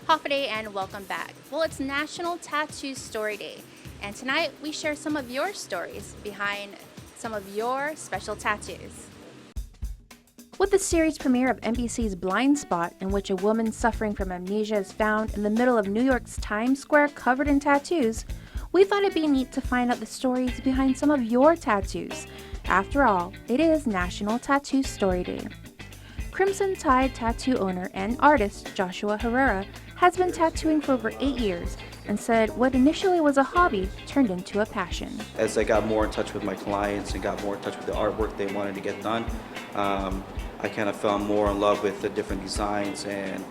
Day and welcome back. Well, it's National Tattoo Story Day, and tonight we share some of your stories behind some of your special tattoos. With the series premiere of NBC's Blind Spot, in which a woman suffering from amnesia is found in the middle of New York's Times Square covered in tattoos, we thought it'd be neat to find out the stories behind some of your tattoos. After all, it is National Tattoo Story Day. Crimson Tide tattoo owner and artist Joshua Herrera has been tattooing for over 8 years and said what initially was a hobby turned into a passion. As I got more in touch with my clients and got more in touch with the artwork they wanted to get done, I kind of fell more in love with the different designs and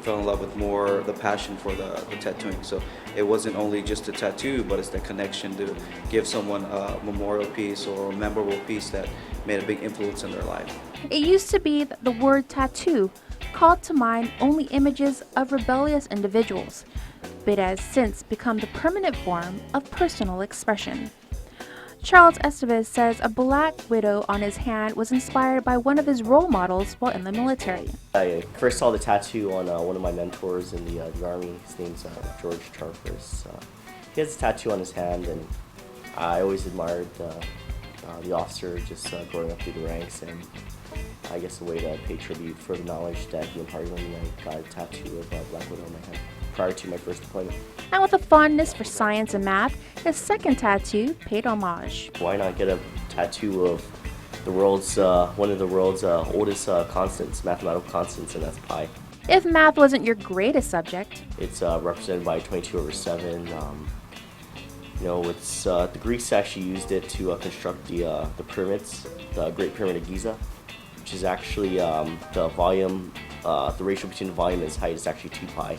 fell in love with more the passion for the tattooing. So it wasn't only just a tattoo, but it's the connection to give someone a memorial piece or a memorable piece that made a big influence in their life. It used to be that the word tattoo called to mind only images of rebellious individuals, but has since become the permanent form of personal expression. Charles Estevez says a black widow on his hand was inspired by one of his role models while in the military. I first saw the tattoo on one of my mentors in the Army. His name's George Charfers. He has a tattoo on his hand, and I always admired the officer just growing up through the ranks, and I guess a way to pay tribute for the knowledge that he imparted on me. I got a tattoo of Black Widow on my hand prior to my first deployment. And with a fondness for science and math, his second tattoo paid homage. Why not get a tattoo of the world's one of the world's oldest constants, mathematical constants, and that's pi. If math wasn't your greatest subject, It's represented by 22/7. It's the Greeks actually used it to construct the pyramids, the Great Pyramid of Giza, which is actually the volume, the ratio between the volume and its height is actually 2 pi.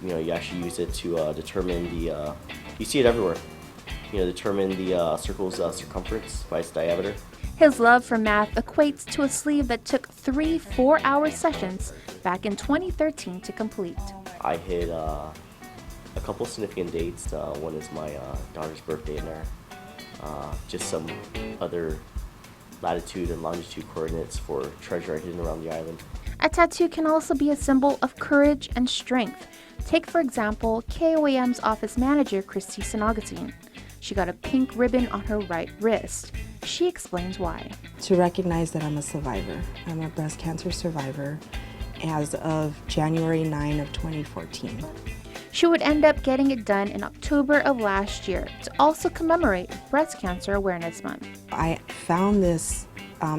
You actually use it to determine the, you see it everywhere, determine the circle's circumference by its diameter. his love for math equates to a sleeve that took 3 4-hour sessions back in 2013 to complete. I hit a couple significant dates. One is my daughter's birthday in there. Just some other latitude and longitude coordinates for treasure hidden around the island. A tattoo can also be a symbol of courage and strength. Take, for example, KOAM's office manager, Christy Augustine. She got a pink ribbon on her right wrist. She explains why. To recognize that I'm a survivor. I'm a breast cancer survivor as of January 9 of 2014. She would end up getting it done in October of last year to also commemorate Breast Cancer Awareness Month. I found this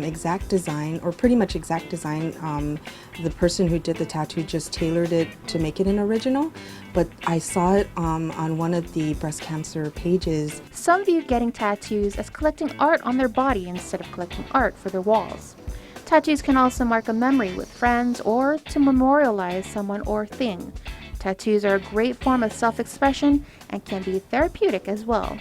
exact design, or pretty much exact design. The person who did the tattoo just tailored it to make it an original, but I saw it on one of the breast cancer pages. Some view getting tattoos as collecting art on their body instead of collecting art for their walls. Tattoos can also mark a memory with friends or to memorialize someone or thing. Tattoos are a great form of self-expression and can be therapeutic as well.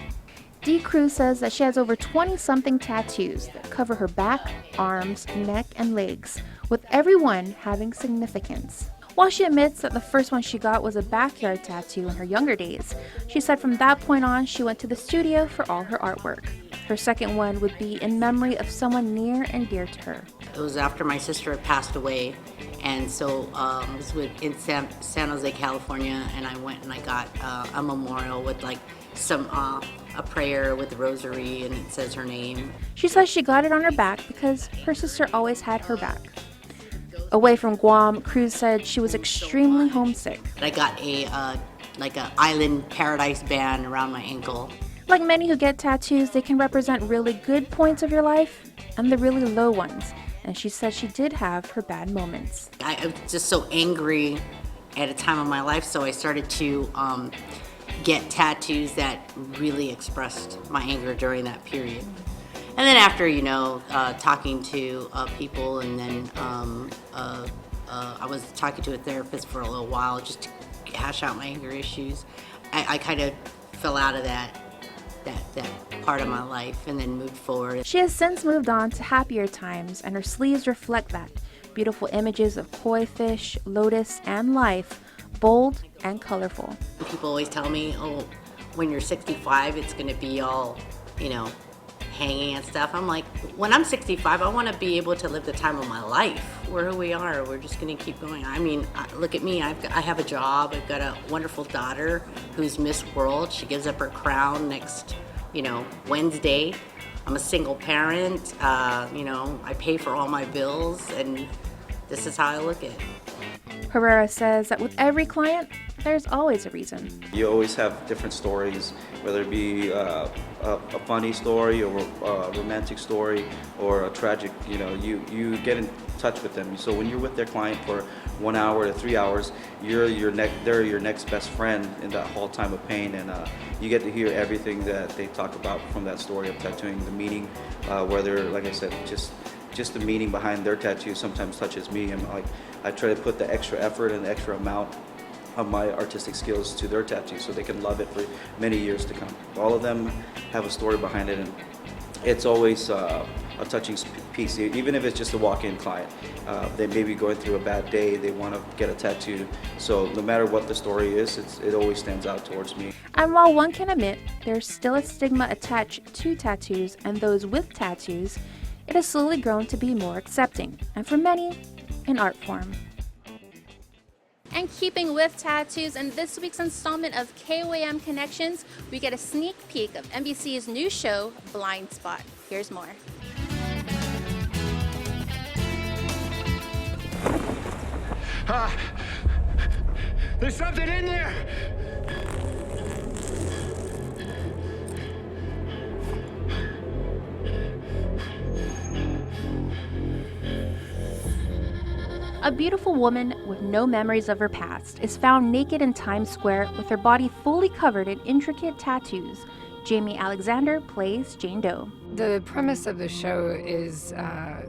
Dee Cruz says that she has over 20-something tattoos that cover her back, arms, neck, and legs, with every one having significance. While she admits that the first one she got was a backyard tattoo in her younger days, she said from that point on she went to the studio for all her artwork. Her second one would be in memory of someone near and dear to her. It was after my sister had passed away, and so it was in San Jose, California, and I went and I got a memorial with like some a prayer with a rosary, and it says her name. She says she got it on her back because her sister always had her back. Away from Guam, Cruz said she was extremely homesick. I got a island paradise band around my ankle. Like many who get tattoos, they can represent really good points of your life and the really low ones. And she says she did have her bad moments. I was just so angry at a time of my life, so I started to get tattoos that really expressed my anger during that period. And then after, talking to people, and then I was talking to a therapist for a little while just to hash out my anger issues. I kind of fell out of that part of my life and then moved forward. She has since moved on to happier times, and her sleeves reflect that. Beautiful images of koi fish, lotus, and life, bold and colorful. People always tell me, oh, when you're 65, it's going to be all, hanging and stuff. I'm like, when I'm 65, I want to be able to live the time of my life. Where we are, we're just going to keep going. I mean, look at me. I have a job. I've got a wonderful daughter who's Miss World. She gives up her crown next, Wednesday. I'm a single parent. I pay for all my bills, and this is how I look at it. Herrera says that with every client, there's always a reason. You always have different stories, whether it be a funny story or a romantic story or a tragic, you get in touch with them. So when you're with their client for 1 hour to 3 hours, they're your next best friend in that whole time of pain, and you get to hear everything that they talk about from that story of tattooing, the meaning, whether, like I said, just the meaning behind their tattoo sometimes touches me, and I try to put the extra effort and the extra amount of my artistic skills to their tattoo so they can love it for many years to come. All of them have a story behind it, and it's always a touching piece, even if it's just a walk-in client. They may be going through a bad day, they want to get a tattoo, so no matter what the story is, it always stands out towards me. And while one can admit there's still a stigma attached to tattoos and those with tattoos, it has slowly grown to be more accepting, and for many, an art form. And keeping with tattoos, in this week's installment of KOAM Connections, we get a sneak peek of NBC's new show, Blind Spot. Here's more. There's something in there! A beautiful woman with no memories of her past is found naked in Times Square with her body fully covered in intricate tattoos. Jamie Alexander plays Jane Doe. The premise of the show is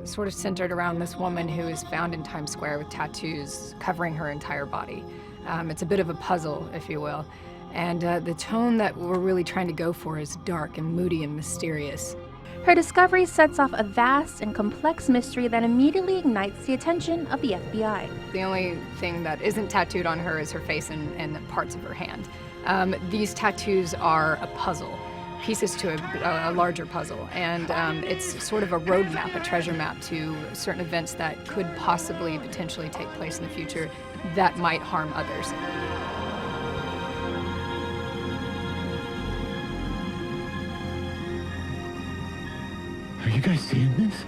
sort of centered around this woman who is found in Times Square with tattoos covering her entire body. It's a bit of a puzzle, if you will. And the tone that we're really trying to go for is dark and moody and mysterious. Her discovery sets off a vast and complex mystery that immediately ignites the attention of the FBI. The only thing that isn't tattooed on her is her face and parts of her hand. These tattoos are a puzzle, pieces to a larger puzzle, and it's sort of a roadmap, a treasure map to certain events that could possibly, potentially take place in the future that might harm others. Are you guys seeing this?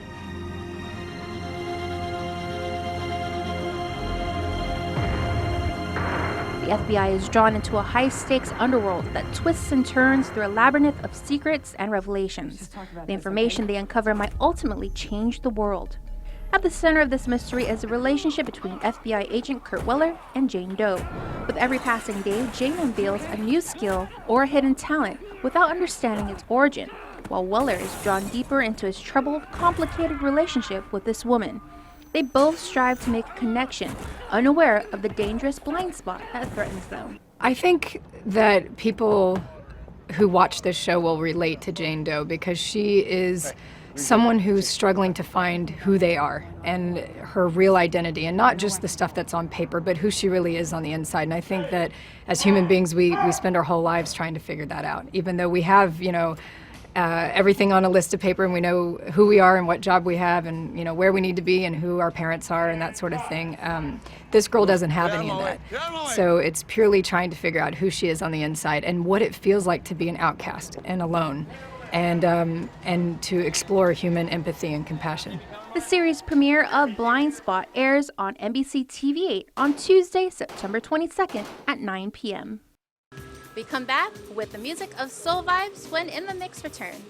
The FBI is drawn into a high-stakes underworld that twists and turns through a labyrinth of secrets and revelations. The information they uncover might ultimately change the world. At the center of this mystery is the relationship between FBI agent Kurt Weller and Jane Doe. With every passing day, Jane unveils a new skill or a hidden talent without understanding its origin, while Weller is drawn deeper into his troubled, complicated relationship with this woman. They both strive to make a connection, unaware of the dangerous blind spot that threatens them. I think that people who watch this show will relate to Jane Doe because she is someone who's struggling to find who they are and her real identity, and not just the stuff that's on paper, but who she really is on the inside. And I think that as human beings, we spend our whole lives trying to figure that out, even though we have, everything on a list of paper, and we know who we are and what job we have and where we need to be and who our parents are and that sort of thing. This girl doesn't have any of that. So it's purely trying to figure out who she is on the inside and what it feels like to be an outcast and alone, and to explore human empathy and compassion. The series premiere of Blind Spot airs on NBC TV8 on Tuesday, September 22nd at 9 p.m. We come back with the music of Soul Vibes when In the Mix returns.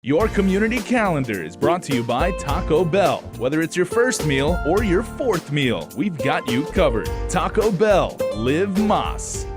Your community calendar is brought to you by Taco Bell. Whether it's your first meal or your fourth meal, we've got you covered. Taco Bell, live Más.